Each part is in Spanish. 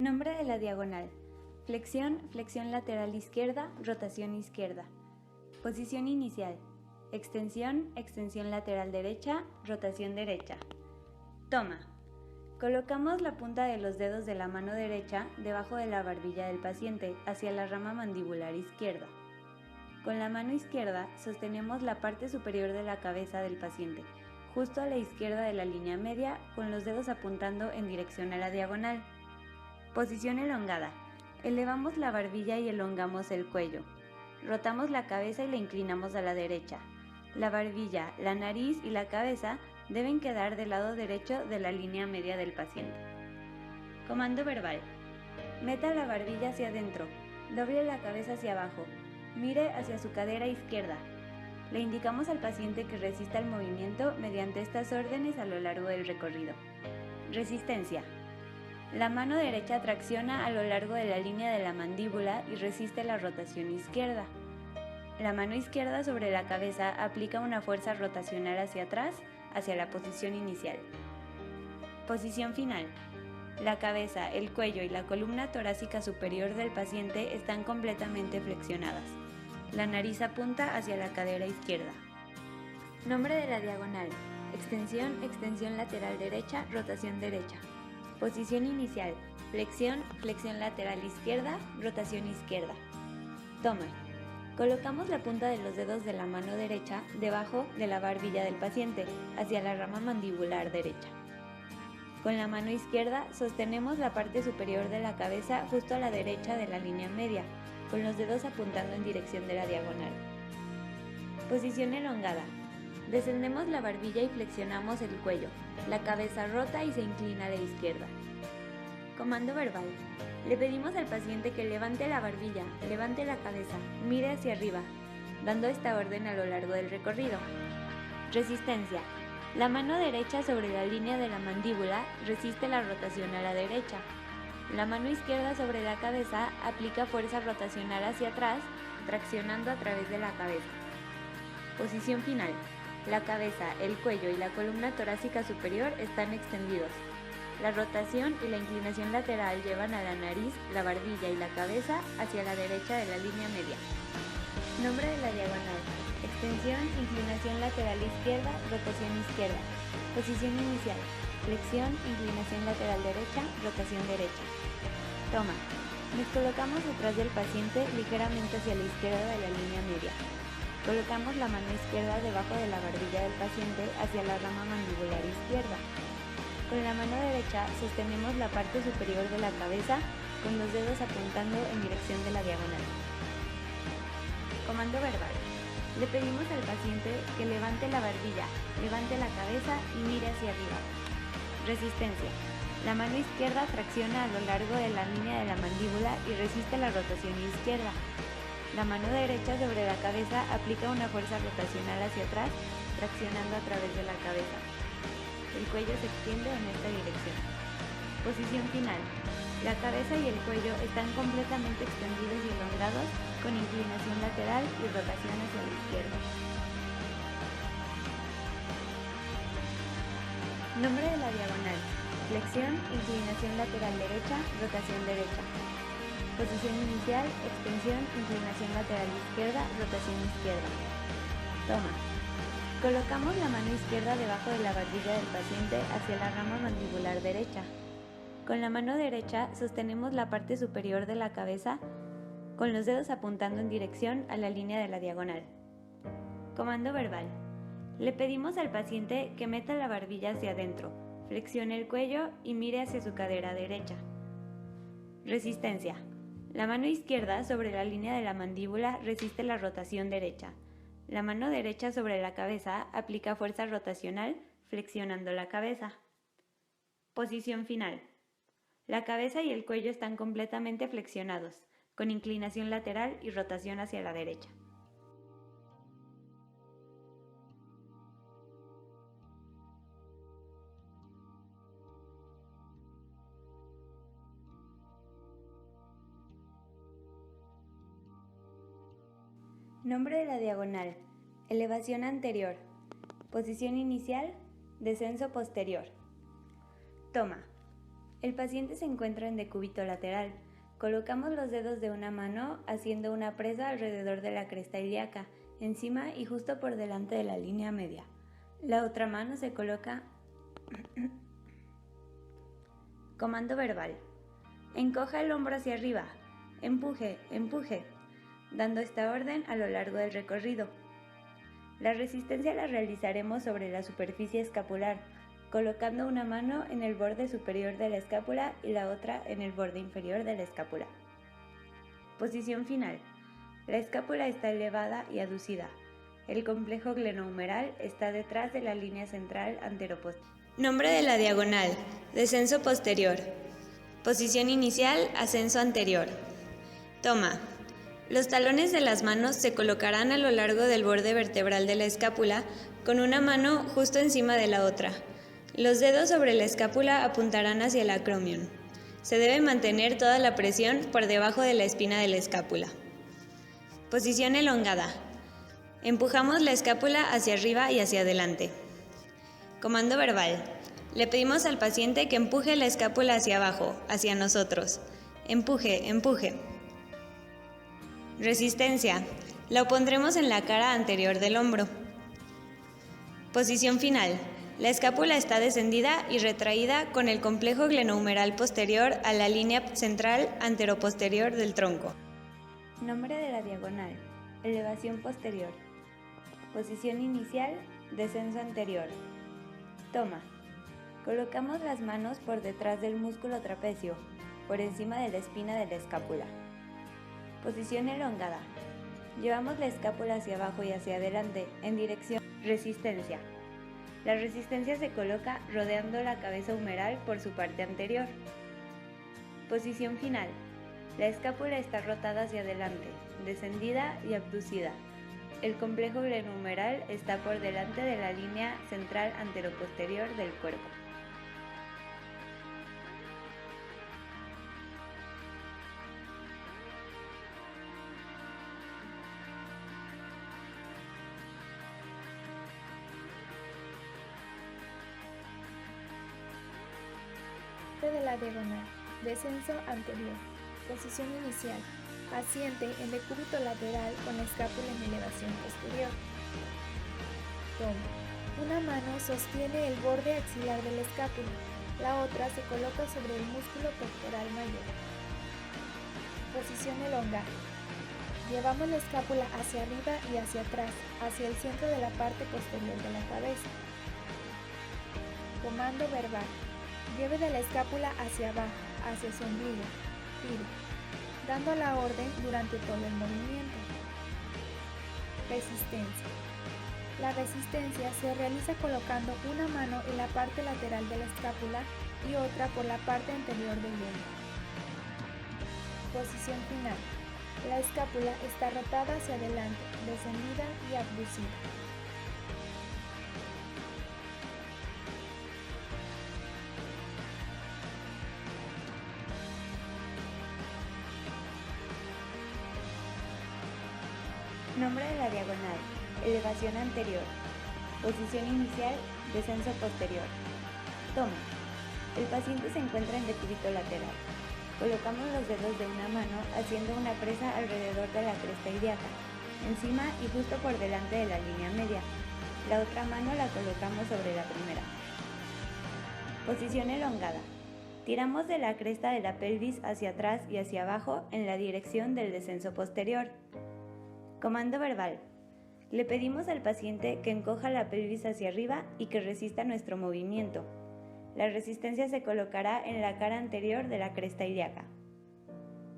Nombre de la diagonal. Flexión, flexión lateral izquierda, rotación izquierda. Posición inicial. Extensión, extensión lateral derecha, rotación derecha. Toma. Colocamos la punta de los dedos de la mano derecha debajo de la barbilla del paciente hacia la rama mandibular izquierda. Con la mano izquierda sostenemos la parte superior de la cabeza del paciente, justo a la izquierda de la línea media, con los dedos apuntando en dirección a la diagonal. Posición elongada. Elevamos la barbilla y elongamos el cuello. Rotamos la cabeza y la inclinamos a la derecha. La barbilla, la nariz y la cabeza deben quedar del lado derecho de la línea media del paciente. Comando verbal. Meta la barbilla hacia adentro. Doble la cabeza hacia abajo. Mire hacia su cadera izquierda. Le indicamos al paciente que resista el movimiento mediante estas órdenes a lo largo del recorrido. Resistencia. La mano derecha tracciona a lo largo de la línea de la mandíbula y resiste la rotación izquierda. La mano izquierda sobre la cabeza aplica una fuerza rotacional hacia atrás, hacia la posición inicial. Posición final. La cabeza, el cuello y la columna torácica superior del paciente están completamente flexionadas. La nariz apunta hacia la cadera izquierda. Nombre de la diagonal. Extensión, extensión lateral derecha, rotación derecha. Posición inicial. Flexión, flexión lateral izquierda, rotación izquierda. Toma. Colocamos la punta de los dedos de la mano derecha debajo de la barbilla del paciente, hacia la rama mandibular derecha. Con la mano izquierda sostenemos la parte superior de la cabeza justo a la derecha de la línea media, con los dedos apuntando en dirección de la diagonal. Posición elongada. Descendemos la barbilla y flexionamos el cuello. La cabeza rota y se inclina a la izquierda. Comando verbal. Le pedimos al paciente que levante la barbilla, levante la cabeza, mire hacia arriba, dando esta orden a lo largo del recorrido. Resistencia. La mano derecha sobre la línea de la mandíbula resiste la rotación a la derecha. La mano izquierda sobre la cabeza aplica fuerza rotacional hacia atrás, traccionando a través de la cabeza. Posición final. La cabeza, el cuello y la columna torácica superior están extendidos. La rotación y la inclinación lateral llevan a la nariz, la barbilla y la cabeza hacia la derecha de la línea media. Nombre de la diagonal. Extensión, inclinación lateral izquierda, rotación izquierda. Posición inicial. Flexión, inclinación lateral derecha, rotación derecha. Toma. Nos colocamos detrás del paciente ligeramente hacia la izquierda de la línea media. Colocamos la mano izquierda debajo de la barbilla del paciente hacia la rama mandibular izquierda. Con la mano derecha sostenemos la parte superior de la cabeza con los dedos apuntando en dirección de la diagonal. Comando verbal. Le pedimos al paciente que levante la barbilla, levante la cabeza y mire hacia arriba. Resistencia. La mano izquierda tracciona a lo largo de la línea de la mandíbula y resiste la rotación izquierda. La mano derecha sobre la cabeza aplica una fuerza rotacional hacia atrás, traccionando a través de la cabeza. El cuello se extiende en esta dirección. Posición final. La cabeza y el cuello están completamente extendidos y elongados, con inclinación lateral y rotación hacia la izquierda. Nombre de la diagonal. Flexión, inclinación lateral derecha, rotación derecha. Posición inicial, extensión, inclinación lateral izquierda, rotación izquierda. Toma. Colocamos la mano izquierda debajo de la barbilla del paciente hacia la rama mandibular derecha. Con la mano derecha sostenemos la parte superior de la cabeza con los dedos apuntando en dirección a la línea de la diagonal. Comando verbal. Le pedimos al paciente que meta la barbilla hacia adentro, flexione el cuello y mire hacia su cadera derecha. Resistencia. La mano izquierda sobre la línea de la mandíbula resiste la rotación derecha. La mano derecha sobre la cabeza aplica fuerza rotacional, flexionando la cabeza. Posición final. La cabeza y el cuello están completamente flexionados, con inclinación lateral y rotación hacia la derecha. Nombre de la diagonal. Elevación anterior. Posición inicial. Descenso posterior. Toma. El paciente se encuentra en decúbito lateral. Colocamos los dedos de una mano haciendo una presa alrededor de la cresta ilíaca, encima y justo por delante de la línea media. La otra mano se coloca. Comando verbal. Encoja el hombro hacia arriba. Empuje, empuje, dando esta orden a lo largo del recorrido. La resistencia la realizaremos sobre la superficie escapular, colocando una mano en el borde superior de la escápula y la otra en el borde inferior de la escápula. Posición final. La escápula está elevada y aducida. El complejo glenohumeral está detrás de la línea central anteroposterior. Nombre de la diagonal. Descenso posterior. Posición inicial, ascenso anterior. Toma. Los talones de las manos se colocarán a lo largo del borde vertebral de la escápula, con una mano justo encima de la otra. Los dedos sobre la escápula apuntarán hacia el acromion. Se debe mantener toda la presión por debajo de la espina de la escápula. Posición elongada. Empujamos la escápula hacia arriba y hacia adelante. Comando verbal. Le pedimos al paciente que empuje la escápula hacia abajo, hacia nosotros. Empuje, empuje. Resistencia. La opondremos en la cara anterior del hombro. Posición final. La escápula está descendida y retraída con el complejo glenohumeral posterior a la línea central anteroposterior del tronco. Nombre de la diagonal. Elevación posterior. Posición inicial. Descenso anterior. Toma. Colocamos las manos por detrás del músculo trapecio, por encima de la espina de la escápula. Posición elongada. Llevamos la escápula hacia abajo y hacia adelante, en dirección resistencia. La resistencia se coloca rodeando la cabeza humeral por su parte anterior. Posición final. La escápula está rotada hacia adelante, descendida y abducida. El complejo glenohumeral está por delante de la línea central anteroposterior del cuerpo. De la diagonal. Descenso anterior. Posición inicial. Paciente en decúbito lateral con escápula en elevación posterior. Toma. Una mano sostiene el borde axilar de la escápula. La otra se coloca sobre el músculo pectoral mayor. Posición elongada. Llevamos la escápula hacia arriba y hacia atrás, hacia el centro de la parte posterior de la cabeza. Comando verbal. Lleve de la escápula hacia abajo, hacia su ombligo. Tire, dando la orden durante todo el movimiento. Resistencia. La resistencia se realiza colocando una mano en la parte lateral de la escápula y otra por la parte anterior del hombro. Posición final. La escápula está rotada hacia adelante, descendida y abducida. Nombre de la diagonal. Elevación anterior. Posición inicial. Descenso posterior. Toma. El paciente se encuentra en decúbito lateral. Colocamos los dedos de una mano haciendo una presa alrededor de la cresta ilíaca, encima y justo por delante de la línea media. La otra mano la colocamos sobre la primera. Posición elongada. Tiramos de la cresta de la pelvis hacia atrás y hacia abajo en la dirección del descenso posterior. Comando verbal. Le pedimos al paciente que encoja la pelvis hacia arriba y que resista nuestro movimiento. La resistencia se colocará en la cara anterior de la cresta ilíaca.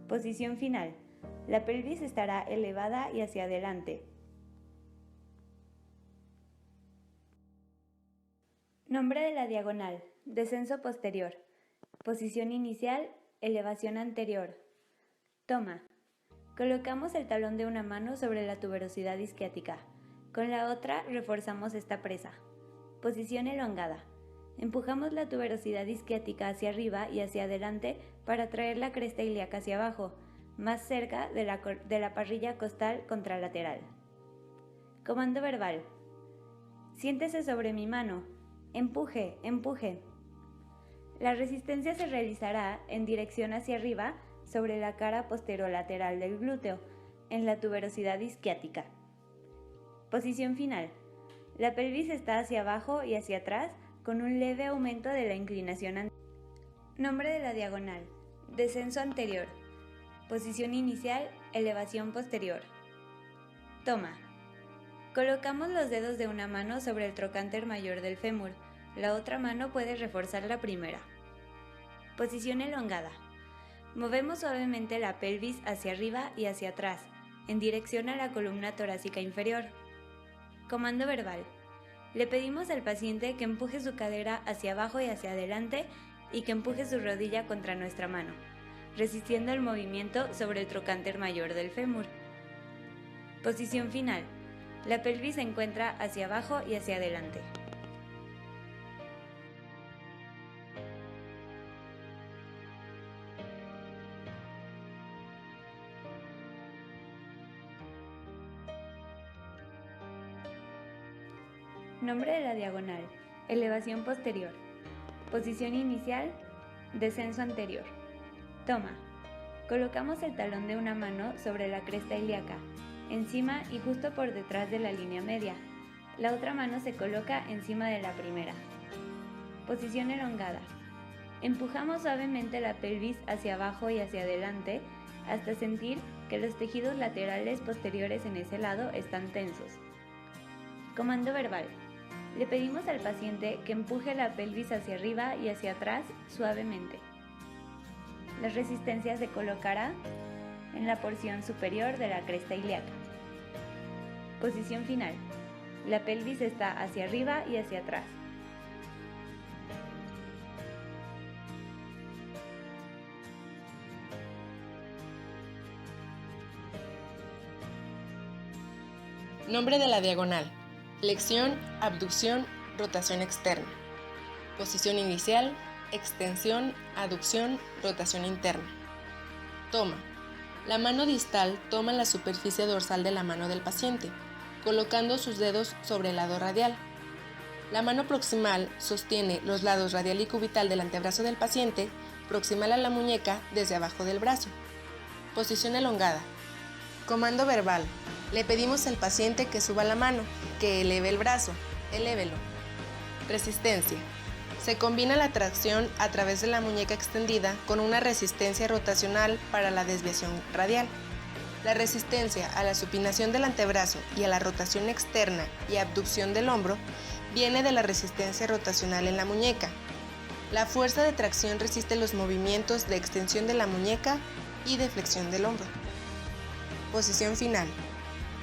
Posición final. La pelvis estará elevada y hacia adelante. Nombre de la diagonal. Descenso posterior. Posición inicial. Elevación anterior. Toma. Colocamos el talón de una mano sobre la tuberosidad isquiática. Con la otra reforzamos esta presa. Posición elongada. Empujamos la tuberosidad isquiática hacia arriba y hacia adelante para traer la cresta ilíaca hacia abajo, más cerca de la parrilla costal contralateral. Comando verbal. Siéntese sobre mi mano. Empuje, empuje. La resistencia se realizará en dirección hacia arriba sobre la cara posterolateral del glúteo, en la tuberosidad isquiática. Posición final. La pelvis está hacia abajo y hacia atrás con un leve aumento de la inclinación anterior. Nombre de la diagonal. Descenso anterior. Posición inicial, elevación posterior. Toma. Colocamos los dedos de una mano sobre el trocánter mayor del fémur. La otra mano puede reforzar la primera. Posición elongada. Movemos suavemente la pelvis hacia arriba y hacia atrás, en dirección a la columna torácica inferior. Comando verbal. Le pedimos al paciente que empuje su cadera hacia abajo y hacia adelante y que empuje su rodilla contra nuestra mano, resistiendo el movimiento sobre el trocánter mayor del fémur. Posición final. La pelvis se encuentra hacia abajo y hacia adelante. Nombre de la diagonal. Elevación posterior. Posición inicial. Descenso anterior. Toma. Colocamos el talón de una mano sobre la cresta ilíaca, encima y justo por detrás de la línea media. La otra mano se coloca encima de la primera. Posición elongada. Empujamos suavemente la pelvis hacia abajo y hacia adelante hasta sentir que los tejidos laterales posteriores en ese lado están tensos. Comando verbal. Le pedimos al paciente que empuje la pelvis hacia arriba y hacia atrás suavemente. La resistencia se colocará en la porción superior de la cresta ilíaca. Posición final. La pelvis está hacia arriba y hacia atrás. Nombre de la diagonal. Flexión, abducción, rotación externa. Posición inicial, extensión, aducción, rotación interna. Toma. La mano distal toma la superficie dorsal de la mano del paciente, colocando sus dedos sobre el lado radial. La mano proximal sostiene los lados radial y cubital del antebrazo del paciente, proximal a la muñeca desde abajo del brazo. Posición elongada. Comando verbal. Le pedimos al paciente que suba la mano, que eleve el brazo, elévelo. Resistencia. Se combina la tracción a través de la muñeca extendida con una resistencia rotacional para la desviación radial. La resistencia a la supinación del antebrazo y a la rotación externa y abducción del hombro viene de la resistencia rotacional en la muñeca. La fuerza de tracción resiste los movimientos de extensión de la muñeca y de flexión del hombro. Posición final.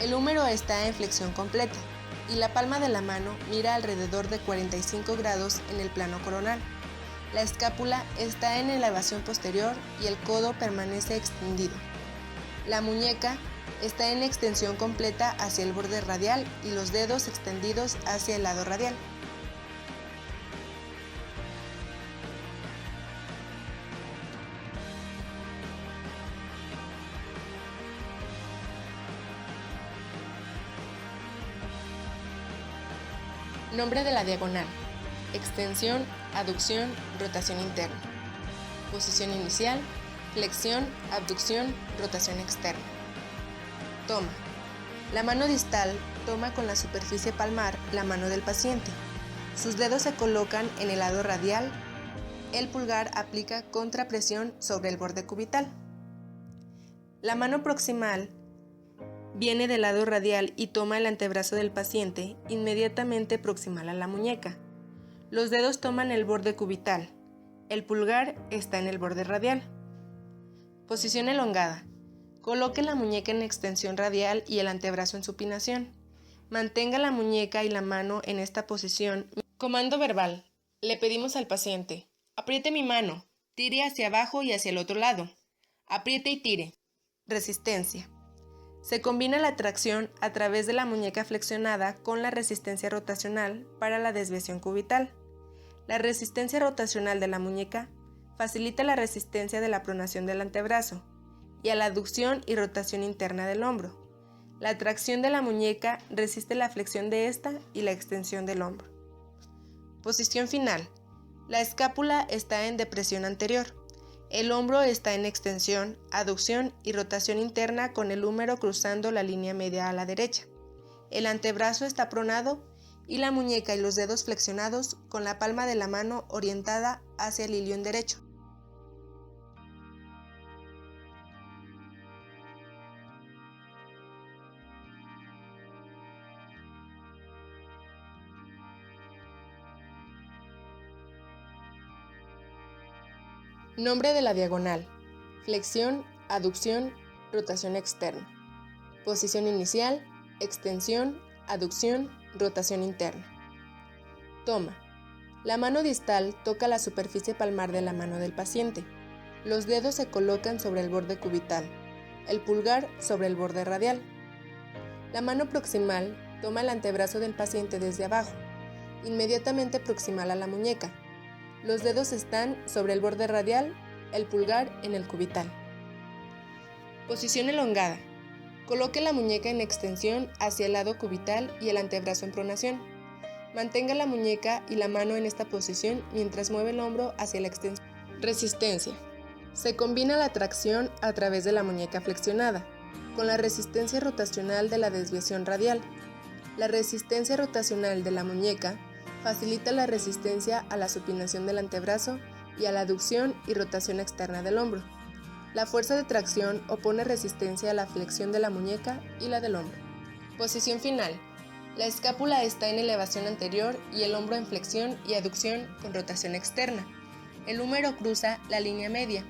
El húmero está en flexión completa y la palma de la mano mira alrededor de 45 grados en el plano coronal. La escápula está en elevación posterior y el codo permanece extendido. La muñeca está en extensión completa hacia el borde radial y los dedos extendidos hacia el lado radial. Nombre de la diagonal. Extensión, aducción, rotación interna. Posición inicial, flexión, abducción, rotación externa. Toma. La mano distal toma con la superficie palmar la mano del paciente. Sus dedos se colocan en el lado radial. El pulgar aplica contrapresión sobre el borde cubital. La mano proximal viene del lado radial y toma el antebrazo del paciente inmediatamente proximal a la muñeca. Los dedos toman el borde cubital. El pulgar está en el borde radial. Posición elongada. Coloque la muñeca en extensión radial y el antebrazo en supinación. Mantenga la muñeca y la mano en esta posición. Comando verbal. Le pedimos al paciente: apriete mi mano, tire hacia abajo y hacia el otro lado. Apriete y tire. Resistencia. Se combina la tracción a través de la muñeca flexionada con la resistencia rotacional para la desviación cubital. La resistencia rotacional de la muñeca facilita la resistencia de la pronación del antebrazo y a la aducción y rotación interna del hombro. La tracción de la muñeca resiste la flexión de esta y la extensión del hombro. Posición final. La escápula está en depresión anterior. El hombro está en extensión, aducción y rotación interna con el húmero cruzando la línea media a la derecha. El antebrazo está pronado y la muñeca y los dedos flexionados con la palma de la mano orientada hacia el ilion derecho. Nombre de la diagonal: flexión, aducción, rotación externa. Posición inicial: extensión, aducción, rotación interna. Toma. La mano distal toca la superficie palmar de la mano del paciente. Los dedos se colocan sobre el borde cubital, el pulgar sobre el borde radial. La mano proximal toma el antebrazo del paciente desde abajo, inmediatamente proximal a la muñeca. Los dedos están sobre el borde radial, el pulgar en el cubital. Posición elongada. Coloque la muñeca en extensión hacia el lado cubital y el antebrazo en pronación. Mantenga la muñeca y la mano en esta posición mientras mueve el hombro hacia la extensión. Resistencia. Se combina la tracción a través de la muñeca flexionada, con la resistencia rotacional de la desviación radial. La resistencia rotacional de la muñeca facilita la resistencia a la supinación del antebrazo y a la aducción y rotación externa del hombro. La fuerza de tracción opone resistencia a la flexión de la muñeca y la del hombro. Posición final. La escápula está en elevación anterior y el hombro en flexión y aducción con rotación externa. El húmero cruza la línea media.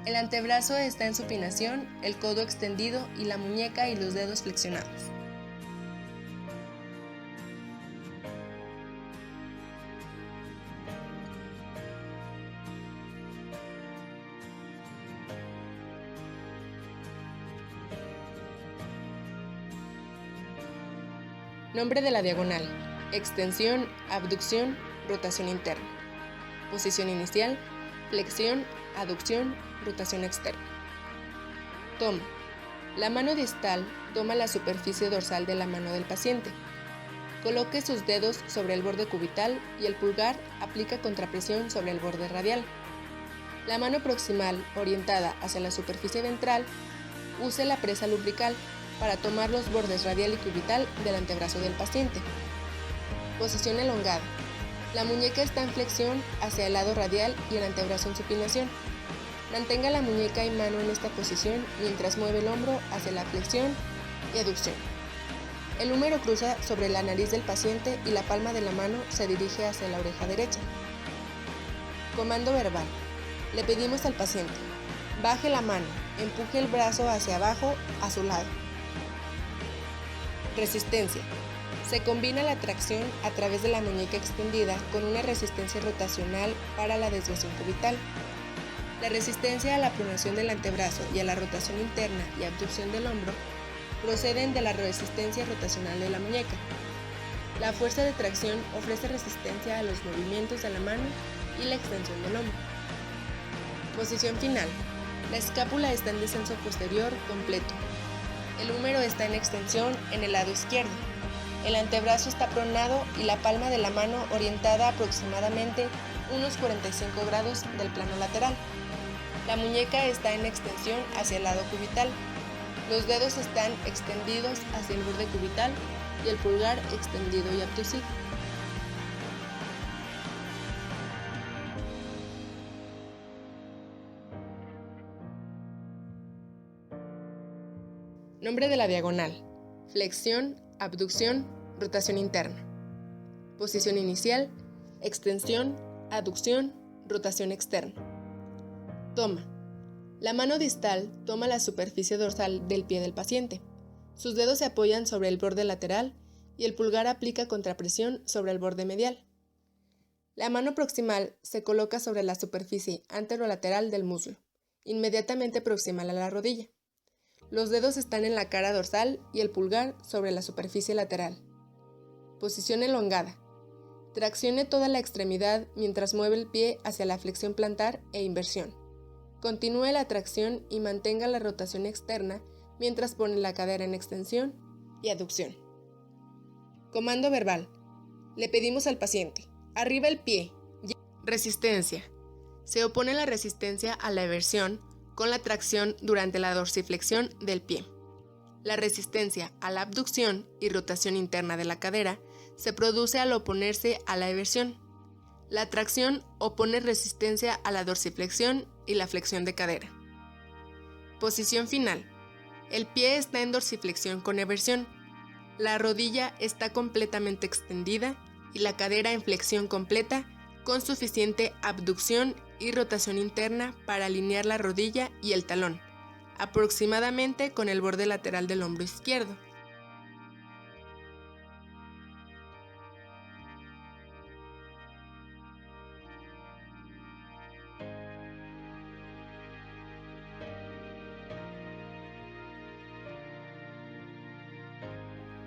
El antebrazo está en supinación, el codo extendido y la muñeca y los dedos flexionados. Nombre de la diagonal: extensión, abducción, rotación interna. Posición inicial: flexión, aducción, rotación externa. Toma. La mano distal toma la superficie dorsal de la mano del paciente. Coloque sus dedos sobre el borde cubital y el pulgar aplica contrapresión sobre el borde radial. La mano proximal, orientada hacia la superficie ventral, use la presa lumbrical para tomar los bordes radial y cubital del antebrazo del paciente. Posición elongada. La muñeca está en flexión hacia el lado radial y el antebrazo en supinación. Mantenga la muñeca y mano en esta posición mientras mueve el hombro hacia la flexión y aducción. El húmero cruza sobre la nariz del paciente y la palma de la mano se dirige hacia la oreja derecha. Comando verbal. Le pedimos al paciente: baje la mano, empuje el brazo hacia abajo a su lado. Resistencia. Se combina la tracción a través de la muñeca extendida con una resistencia rotacional para la desviación cubital. La resistencia a la pronación del antebrazo y a la rotación interna y abducción del hombro proceden de la resistencia rotacional de la muñeca. La fuerza de tracción ofrece resistencia a los movimientos de la mano y la extensión del hombro. Posición final. La escápula está en descenso posterior completo. El húmero está en extensión en el lado izquierdo. El antebrazo está pronado y la palma de la mano orientada aproximadamente unos 45 grados del plano lateral. La muñeca está en extensión hacia el lado cubital. Los dedos están extendidos hacia el borde cubital y el pulgar extendido y abducido. Nombre de la diagonal: flexión, abducción, rotación interna. Posición inicial: extensión, aducción, rotación externa. Toma. La mano distal toma la superficie dorsal del pie del paciente. Sus dedos se apoyan sobre el borde lateral y el pulgar aplica contrapresión sobre el borde medial. La mano proximal se coloca sobre la superficie anterolateral del muslo, inmediatamente proximal a la rodilla. Los dedos están en la cara dorsal y el pulgar sobre la superficie lateral. Posición elongada. Traccione toda la extremidad mientras mueve el pie hacia la flexión plantar e inversión. Continúe la tracción y mantenga la rotación externa mientras pone la cadera en extensión y aducción. Comando verbal. Le pedimos al paciente: arriba el pie, Resistencia. Se opone la resistencia a la eversión con la tracción durante la dorsiflexión del pie. La resistencia a la abducción y rotación interna de la cadera se produce al oponerse a la eversión. La tracción opone resistencia a la dorsiflexión y la flexión de cadera. Posición final. El pie está en dorsiflexión con eversión. La rodilla está completamente extendida y la cadera en flexión completa con suficiente abducción y rotación interna para alinear la rodilla y el talón, aproximadamente con el borde lateral del hombro izquierdo.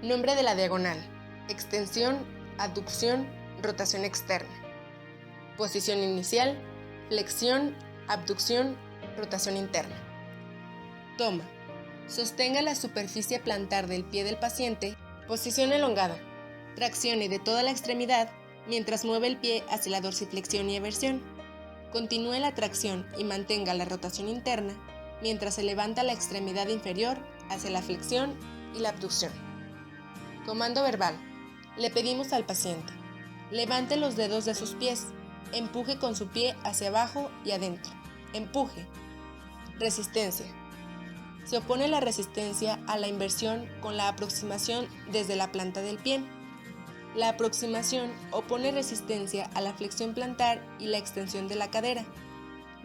Nombre de la diagonal: extensión, aducción, rotación externa. Posición inicial: flexión, abducción, rotación interna. Toma. Sostenga la superficie plantar del pie del paciente. Posición elongada. Traccione de toda la extremidad mientras mueve el pie hacia la dorsiflexión y eversión. Continúe la tracción y mantenga la rotación interna mientras se levanta la extremidad inferior hacia la flexión y la abducción. Comando verbal. Le pedimos al paciente: levante los dedos de sus pies, empuje con su pie hacia abajo y adentro. Empuje. Resistencia. Se opone la resistencia a la inversión con la aproximación desde la planta del pie. La aproximación opone resistencia a la flexión plantar y la extensión de la cadera.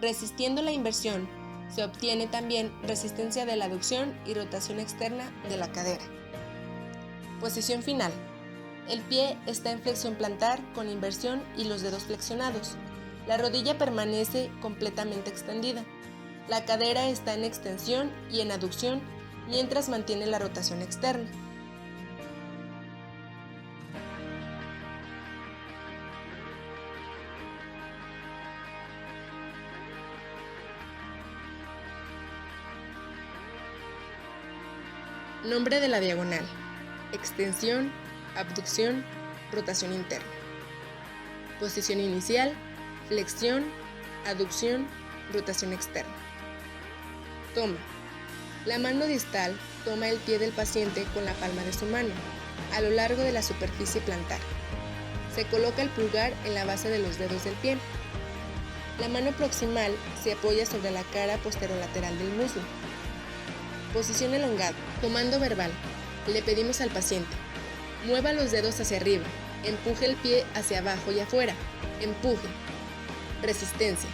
Resistiendo la inversión, se obtiene también resistencia de la aducción y rotación externa de la cadera. Posición final. El pie está en flexión plantar con inversión y los dedos flexionados. La rodilla permanece completamente extendida. La cadera está en extensión y en aducción mientras mantiene la rotación externa. Nombre de la diagonal: extensión, abducción, rotación interna. Posición inicial: flexión, aducción, rotación externa. Toma. La mano distal toma el pie del paciente con la palma de su mano, a lo largo de la superficie plantar. Se coloca el pulgar en la base de los dedos del pie. La mano proximal se apoya sobre la cara posterolateral del muslo. Posición elongada. Comando verbal. Le pedimos al paciente: mueva los dedos hacia arriba, empuje el pie hacia abajo y afuera. Empuje. Resistencia.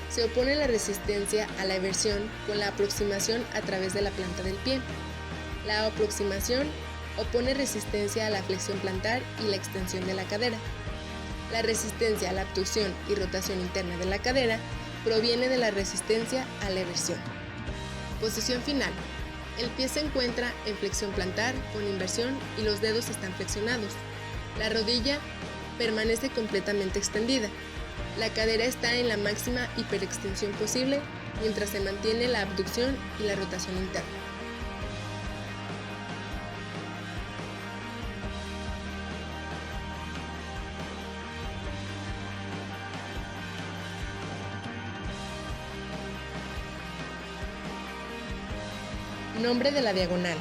Se opone la resistencia a la eversión con la aproximación a través de la planta del pie. La aproximación opone resistencia a la flexión plantar y la extensión de la cadera. La resistencia a la abducción y rotación interna de la cadera proviene de la resistencia a la eversión. Posición final. El pie se encuentra en flexión plantar con inversión y los dedos están flexionados. La rodilla permanece completamente extendida. La cadera está en la máxima hiperextensión posible mientras se mantiene la abducción y la rotación interna. Nombre de la diagonal: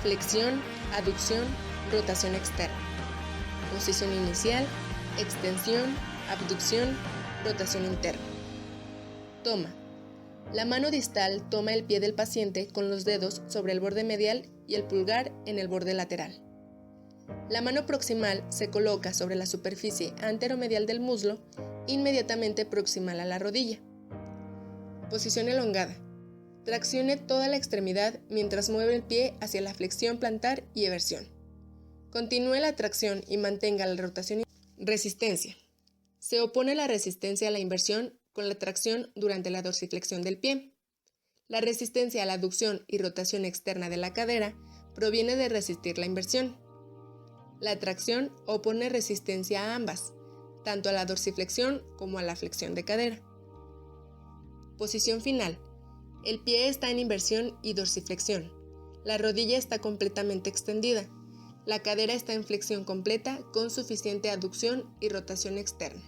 flexión, aducción, rotación externa. Posición inicial: extensión, abducción, rotación interna. Toma. La mano distal toma el pie del paciente con los dedos sobre el borde medial y el pulgar en el borde lateral. La mano proximal se coloca sobre la superficie anteromedial del muslo, inmediatamente proximal a la rodilla. Posición elongada. Traccione toda la extremidad mientras mueve el pie hacia la flexión plantar y eversión. Continúe la tracción y mantenga la rotación. Resistencia. Se opone la resistencia a la inversión con la tracción durante la dorsiflexión del pie. La resistencia a la aducción y rotación externa de la cadera proviene de resistir la inversión. La tracción opone resistencia a ambas, tanto a la dorsiflexión como a la flexión de cadera. Posición final. El pie está en inversión y dorsiflexión. La rodilla está completamente extendida. La cadera está en flexión completa con suficiente aducción y rotación externa.